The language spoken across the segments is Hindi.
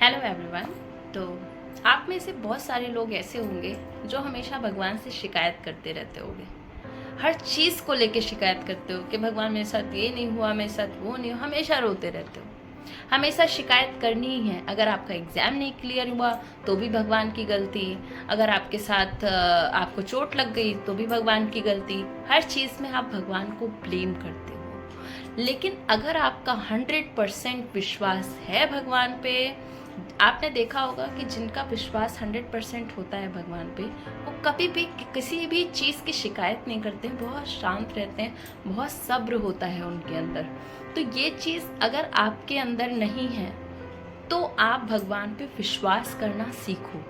Hello everyone. तो आप में से बहुत सारे लोग ऐसे होंगे जो हमेशा भगवान से शिकायत करते रहते होंगे। हर चीज़ को लेके शिकायत करते हो कि भगवान मेरे साथ ये नहीं हुआ, मेरे साथ वो नहीं हुआ, हमेशा रोते रहते हो। हमेशा शिकायत करनी ही है। अगर आपका एग्ज़ाम नहीं क्लियर हुआ तो भी भगवान की गलती, अगर आपके साथ आपको चोट लग गई तो भी भगवान की गलती। हर चीज़ में आप भगवान को ब्लेम करते हो। लेकिन अगर आपका 100% विश्वास है भगवान पे, आपने देखा होगा कि जिनका विश्वास 100% होता है भगवान पे, वो कभी भी किसी भी चीज़ की शिकायत नहीं करते हैं, बहुत शांत रहते हैं, बहुत सब्र होता है उनके अंदर। तो ये चीज़ अगर आपके अंदर नहीं है तो आप भगवान पे विश्वास करना सीखो।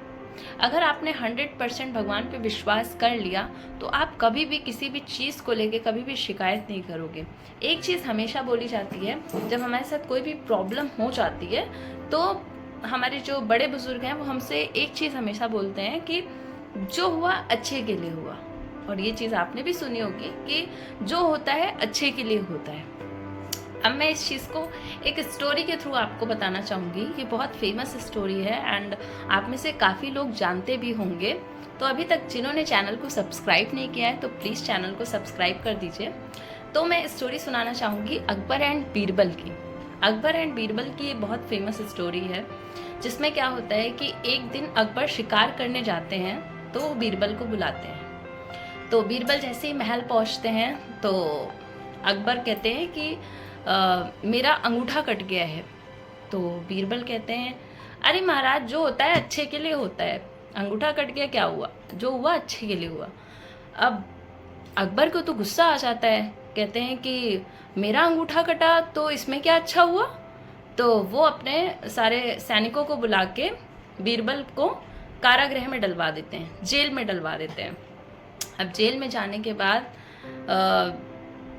अगर आपने 100% भगवान पे विश्वास कर लिया तो आप कभी भी किसी भी चीज़ को लेके कभी भी शिकायत नहीं करोगे। एक चीज़ हमेशा बोली जाती है, जब हमारे साथ कोई भी प्रॉब्लम हो जाती है तो हमारे जो बड़े बुजुर्ग हैं वो हमसे एक चीज़ हमेशा बोलते हैं कि जो हुआ अच्छे के लिए हुआ। और ये चीज़ आपने भी सुनी होगी कि जो होता है अच्छे के लिए होता है। अब मैं इस चीज़ को एक स्टोरी के थ्रू आपको बताना चाहूँगी। ये बहुत फेमस स्टोरी है एंड आप में से काफ़ी लोग जानते भी होंगे। तो अभी तक जिन्होंने चैनल को सब्सक्राइब नहीं किया है तो प्लीज़ चैनल को सब्सक्राइब कर दीजिए। तो मैं स्टोरी सुनाना चाहूँगी अकबर एंड बीरबल की। अकबर एंड बीरबल की ये बहुत फेमस स्टोरी है, जिसमें क्या होता है कि एक दिन अकबर शिकार करने जाते हैं तो वो बीरबल को बुलाते हैं। तो बीरबल जैसे ही महल पहुंचते हैं तो अकबर कहते हैं कि मेरा अंगूठा कट गया है। तो बीरबल कहते हैं, अरे महाराज, जो होता है अच्छे के लिए होता है, अंगूठा कट गया क्या हुआ, जो हुआ अच्छे के लिए हुआ। अब अकबर को तो गुस्सा आ जाता है, कहते हैं कि मेरा अंगूठा कटा तो इसमें क्या अच्छा हुआ। तो वो अपने सारे सैनिकों को बुला के बीरबल को कारागृह में डलवा देते हैं, जेल में डलवा देते हैं। अब जेल में जाने के बाद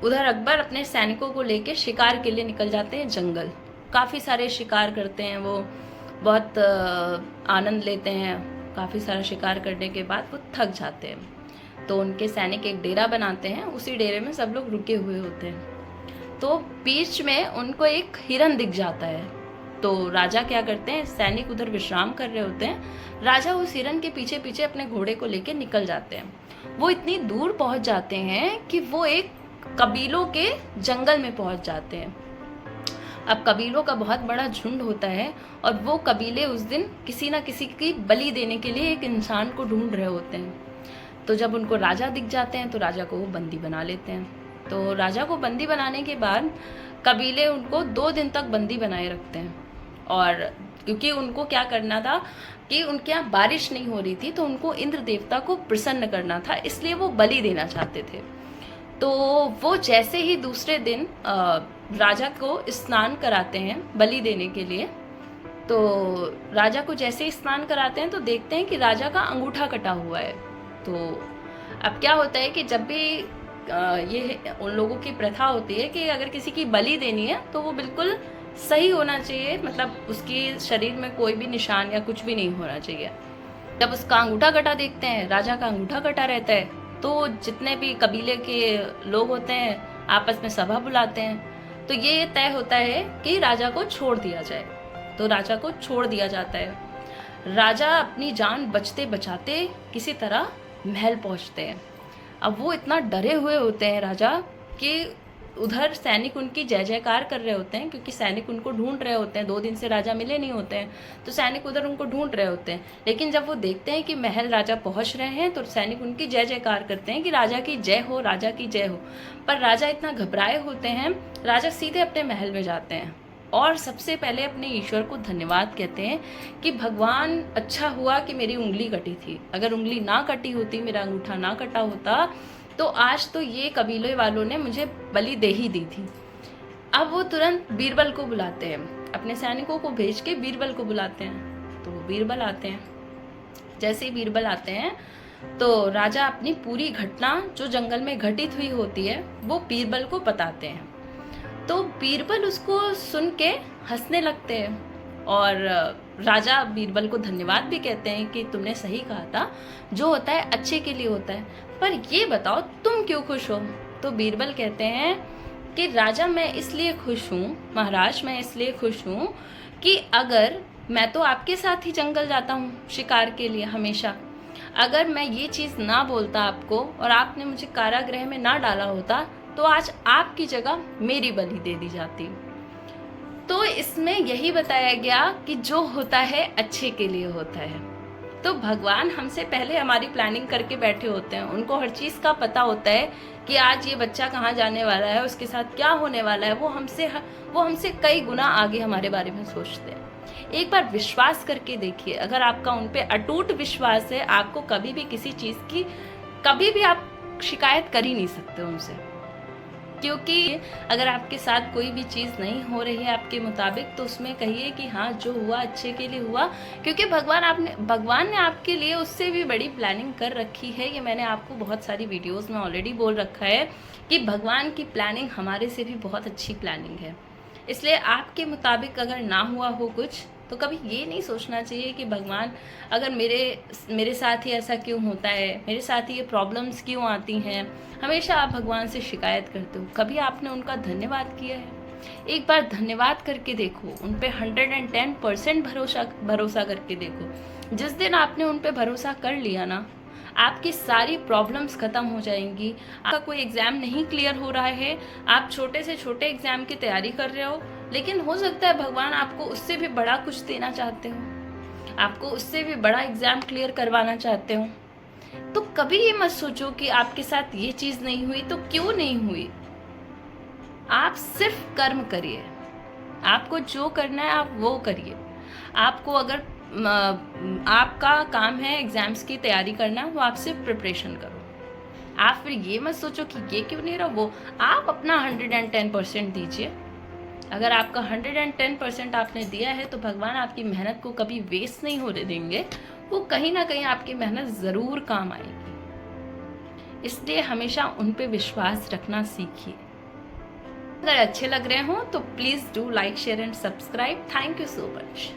उधर अकबर अपने सैनिकों को लेके शिकार के लिए निकल जाते हैं जंगल। काफ़ी सारे शिकार करते हैं वो, बहुत आनंद लेते हैं। काफ़ी सारा शिकार करने के बाद वो थक जाते हैं तो उनके सैनिक एक डेरा बनाते हैं। उसी डेरे में सब लोग रुके हुए होते हैं। तो बीच में उनको एक हिरन दिख जाता है। तो राजा क्या करते हैं, सैनिक उधर विश्राम कर रहे होते हैं, राजा उस हिरन के पीछे पीछे अपने घोड़े को लेके निकल जाते हैं। वो इतनी दूर पहुंच जाते हैं कि वो एक कबीलों के जंगल में पहुंच जाते हैं। अब कबीलों का बहुत बड़ा झुंड होता है और वो कबीले उस दिन किसी ना किसी की बलि देने के लिए एक इंसान को ढूंढ रहे होते हैं। तो जब उनको राजा दिख जाते हैं तो राजा को वो बंदी बना लेते हैं। तो राजा को बंदी बनाने के बाद कबीले उनको 2 दिन तक बंदी बनाए रखते हैं। और क्योंकि उनको क्या करना था कि उनके यहाँ बारिश नहीं हो रही थी तो उनको इंद्र देवता को प्रसन्न करना था, इसलिए वो बलि देना चाहते थे। तो वो जैसे ही दूसरे दिन राजा को स्नान कराते हैं बलि देने के लिए। तो राजा को जैसे ही स्नान कराते हैं तो देखते हैं कि राजा का अंगूठा कटा हुआ है। तो अब क्या होता है कि जब भी ये उन लोगों की प्रथा होती है कि अगर किसी की बलि देनी है तो वो बिल्कुल सही होना चाहिए, मतलब उसकी शरीर में कोई भी निशान या कुछ भी नहीं होना चाहिए। जब उसका अंगूठा कटा देखते हैं, राजा का अंगूठा कटा रहता है, तो जितने भी कबीले के लोग होते हैं आपस में सभा बुलाते हैं। तो ये तय होता है कि राजा को छोड़ दिया जाए। तो राजा को छोड़ दिया जाता है। राजा अपनी जान बचते बचाते किसी तरह महल पहुंचते हैं। अब वो इतना डरे हुए होते हैं राजा कि उधर सैनिक उनकी जय जयकार कर रहे होते हैं, क्योंकि सैनिक उनको ढूंढ रहे होते हैं। 2 दिन से राजा मिले नहीं होते हैं तो सैनिक उधर उनको ढूंढ रहे होते हैं। लेकिन जब वो देखते हैं कि महल राजा पहुंच रहे हैं तो सैनिक उनकी जय जयकार करते हैं कि राजा की जय हो, राजा की जय हो। पर राजा इतना घबराए होते हैं, राजा सीधे अपने महल में जाते हैं और सबसे पहले अपने ईश्वर को धन्यवाद कहते हैं कि भगवान, अच्छा हुआ कि मेरी उंगली कटी थी। अगर उंगली ना कटी होती, मेरा अंगूठा ना कटा होता तो आज तो ये कबीले वालों ने मुझे बलि दे ही दी थी। अब वो तुरंत बीरबल को बुलाते हैं, अपने सैनिकों को भेज के बीरबल को बुलाते हैं। तो वो बीरबल आते हैं। जैसे ही बीरबल आते हैं तो राजा अपनी पूरी घटना जो जंगल में घटित हुई होती है वो बीरबल को बताते हैं। तो बीरबल उसको सुन के हंसने लगते हैं और राजा बीरबल को धन्यवाद भी कहते हैं कि तुमने सही कहा था, जो होता है अच्छे के लिए होता है। पर ये बताओ तुम क्यों खुश हो। तो बीरबल कहते हैं कि राजा, मैं इसलिए खुश हूँ, महाराज मैं इसलिए खुश हूँ कि अगर मैं तो आपके साथ ही जंगल जाता हूँ शिकार के लिए हमेशा। अगर मैं ये चीज़ ना बोलता आपको और आपने मुझे कारागृह में ना डाला होता तो आज आपकी जगह मेरी बलि दे दी जाती। तो इसमें यही बताया गया कि जो होता है अच्छे के लिए होता है। तो भगवान हमसे पहले हमारी प्लानिंग करके बैठे होते हैं, उनको हर चीज़ का पता होता है कि आज ये बच्चा कहाँ जाने वाला है, उसके साथ क्या होने वाला है। वो हमसे कई गुना आगे हमारे बारे में सोचते हैं। एक बार विश्वास करके देखिए, अगर आपका उन पे अटूट विश्वास है, आपको कभी भी किसी चीज़ की कभी भी आप शिकायत कर ही नहीं सकते उनसे। क्योंकि अगर आपके साथ कोई भी चीज़ नहीं हो रही है आपके मुताबिक, तो उसमें कहिए कि हाँ, जो हुआ अच्छे के लिए हुआ। क्योंकि भगवान ने आपके लिए उससे भी बड़ी प्लानिंग कर रखी है। ये मैंने आपको बहुत सारी वीडियोस में ऑलरेडी बोल रखा है कि भगवान की प्लानिंग हमारे से भी बहुत अच्छी प्लानिंग है। इसलिए आपके मुताबिक अगर ना हुआ हो कुछ, तो कभी ये नहीं सोचना चाहिए कि भगवान अगर मेरे साथ ही ऐसा क्यों होता है, मेरे साथ ही ये प्रॉब्लम्स क्यों आती हैं। हमेशा आप भगवान से शिकायत करते हो, कभी आपने उनका धन्यवाद किया है? एक बार धन्यवाद करके देखो, उन पे 110% भरोसा करके देखो। जिस दिन आपने उन पे भरोसा कर लिया ना, आपकी सारी प्रॉब्लम्स ख़त्म हो जाएंगी। आपका कोई एग्ज़ाम नहीं क्लियर हो रहा है, आप छोटे से छोटे एग्ज़ाम की तैयारी कर रहे हो, लेकिन हो सकता है भगवान आपको उससे भी बड़ा कुछ देना चाहते हो, आपको उससे भी बड़ा एग्ज़ाम क्लियर करवाना चाहते हो। तो कभी ये मत सोचो कि आपके साथ ये चीज़ नहीं हुई तो क्यों नहीं हुई। आप सिर्फ कर्म करिए, आपको जो करना है आप वो करिए। आपको अगर आपका काम है एग्ज़ाम्स की तैयारी करना, तो आप सिर्फ प्रिपरेशन करो। आप फिर ये मत सोचो कि ये क्यों नहीं रहा, वो आप अपना 110% दीजिए। अगर आपका 110% आपने दिया है तो भगवान आपकी मेहनत को कभी वेस्ट नहीं होने देंगे। वो कहीं ना कहीं आपकी मेहनत ज़रूर काम आएगी। इसलिए हमेशा उन पे विश्वास रखना सीखिए। अगर अच्छे लग रहे हो तो please do like, share and subscribe. Thank you so much.